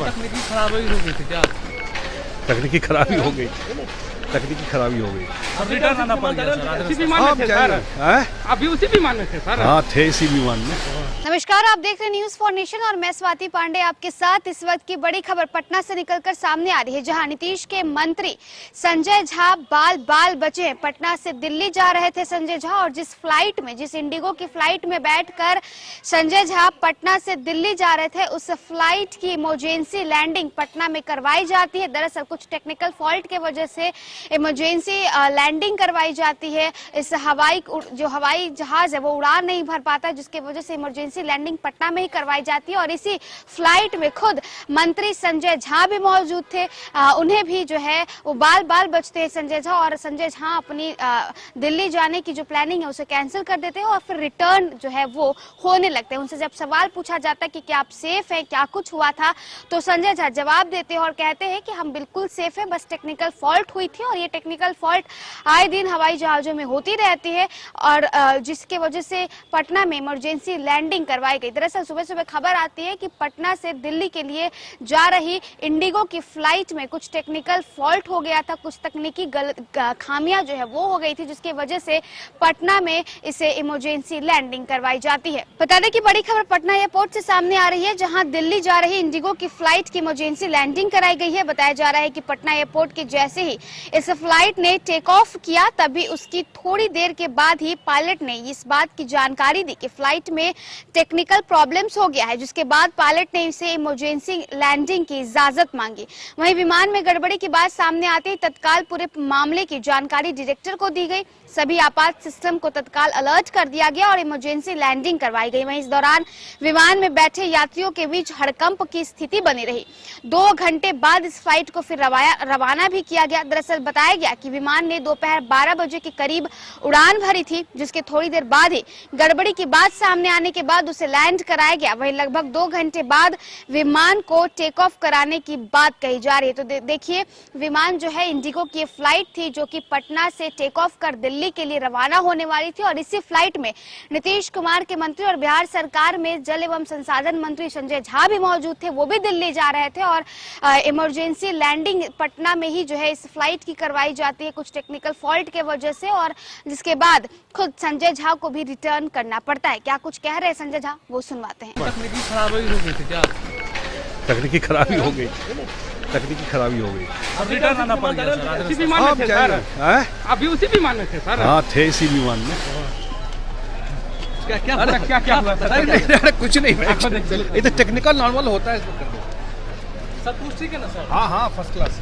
हुआ? तकनीकी खराबी हो गई थी क्या? तकनीकी खराबी हो गई, तकनीकी खराबी हो गई। अब रिटर्न आना पड़ गया सर। उसी विमान में थे सर, अभी उसी विमान में थे सर। हाँ थे इसी विमान में। नमस्कार, आप देख रहे हैं न्यूज़ फॉर नेशन और मैं स्वाति पांडे आपके साथ। इस वक्त की बड़ी खबर पटना से निकलकर सामने आ रही है, जहां नीतीश के मंत्री संजय झा बाल बाल बचे हैं। पटना से दिल्ली जा रहे थे संजय झा, और जिस फ्लाइट में, जिस इंडिगो की फ्लाइट में बैठकर संजय झा पटना से दिल्ली जा रहे थे, उस फ्लाइट की इमरजेंसी लैंडिंग पटना में करवाई जाती है। दरअसल कुछ टेक्निकल फॉल्ट के वजह से इमरजेंसी लैंडिंग करवाई जाती है। इस जो हवाई जहाज है वो उड़ान नहीं भर पाता, जिसकी वजह से इमरजेंसी लैंडिंग पटना में ही करवाई जाती है। और इसी फ्लाइट में खुद मंत्री संजय झा भी मौजूद थे। उन्हें भी जो है वो बाल बाल बचते हैं संजय झा, और संजय झा अपनी दिल्ली जाने की जो प्लानिंग है उसे कैंसिल कर देते हैं और फिर रिटर्न जो है वो होने लगते हैं। उनसे जब सवाल पूछा जाता है कि क्या आप सेफ हैं, क्या कुछ हुआ था, तो संजय झा जवाब देते हैं और कहते हैं कि हम बिल्कुल सेफ हैं, बस टेक्निकल फॉल्ट हुई थी। और ये टेक्निकल फॉल्ट आए दिन हवाई जहाजों में होती रहती है, और जिसके वजह से पटना में इमरजेंसी लैंडिंग करवाई गई। दरअसल सुबह सुबह खबर आती है कि पटना से दिल्ली के लिए जा रही इंडिगो की फ्लाइट में कुछ टेक्निकल फॉल्ट हो गया था, कुछ तकनीकी खामियां जो है वो हो गई थी, जिसकी वजह से पटना में इसे इमरजेंसी लैंडिंग करवाई जाती है। बता दें कि बड़ी खबर पटना एयरपोर्ट से सामने आ रही है, जहां दिल्ली जा रही इंडिगो की फ्लाइट की इमरजेंसी लैंडिंग कराई गई है। बताया जा रहा है कि पटना एयरपोर्ट के जैसे ही इस फ्लाइट ने टेक ऑफ किया, तभी उसकी थोड़ी देर के बाद ही पायलट ने इस बात की जानकारी दी कि फ्लाइट में टेक्निकल प्रॉब्लम्स हो गया है, जिसके बाद पायलट ने इसे इमरजेंसी लैंडिंग की इजाजत मांगी। वहीं विमान में गड़बड़ी की बात सामने आते ही तत्काल पूरे मामले की जानकारी डायरेक्टर को दी गई। सभी आपात सिस्टम को तत्काल अलर्ट कर दिया गया और इमरजेंसी लैंडिंग करवाई गई। वहीं इस दौरान विमान में बैठे यात्रियों के बीच हड़कंप की स्थिति बनी रही। 2 घंटे बाद इस फ्लाइट को फिर रवाना भी किया गया। दरअसल बताया गया कि विमान ने दोपहर 12 बजे के करीब उड़ान भरी थी, जिसके थोड़ी देर बाद ही गड़बड़ी की बात सामने आने के बाद उसे लैंड कराया गया। वहीं लगभग 2 घंटे बाद विमान को टेक ऑफ कराने की बात कही जा रही है। तो देखिए, विमान जो है इंडिगो की फ्लाइट थी, जो कि पटना से टेक ऑफ कर दिल्ली के लिए रवाना होने वाली थी, और इसी फ्लाइट में नीतीश कुमार के मंत्री और बिहार सरकार में जल एवं संसाधन मंत्री संजय झा भी मौजूद थे। वो भी दिल्ली जा रहे थे, और इमरजेंसी लैंडिंग पटना में ही जो है इस फ्लाइट की करवाई जाती है कुछ टेक्निकल फॉल्ट के वजह से, और जिसके बाद खुद संजय झा को भी रिटर्न करना पड़ता है। क्या कुछ कह रहे हैं संजय झा, वो सुनवाते हैं। तकनीकी खराबी हो गई थी क्या? तकनीकी खराबी हो गई, तकनीकी खराबी हो गई। अब रिटर्न आना पड़ गया सर। उसी विमान में थे सर, अभी उसी विमान में थे सर। हाँ थे इसी विमान में। क्या हुआ था? अरे कुछ नहीं, ये तो टेक्निकल नॉर्मल होता है। सब कुछ ठीक है ना सर? हाँ हाँ, फर्स्ट क्लास।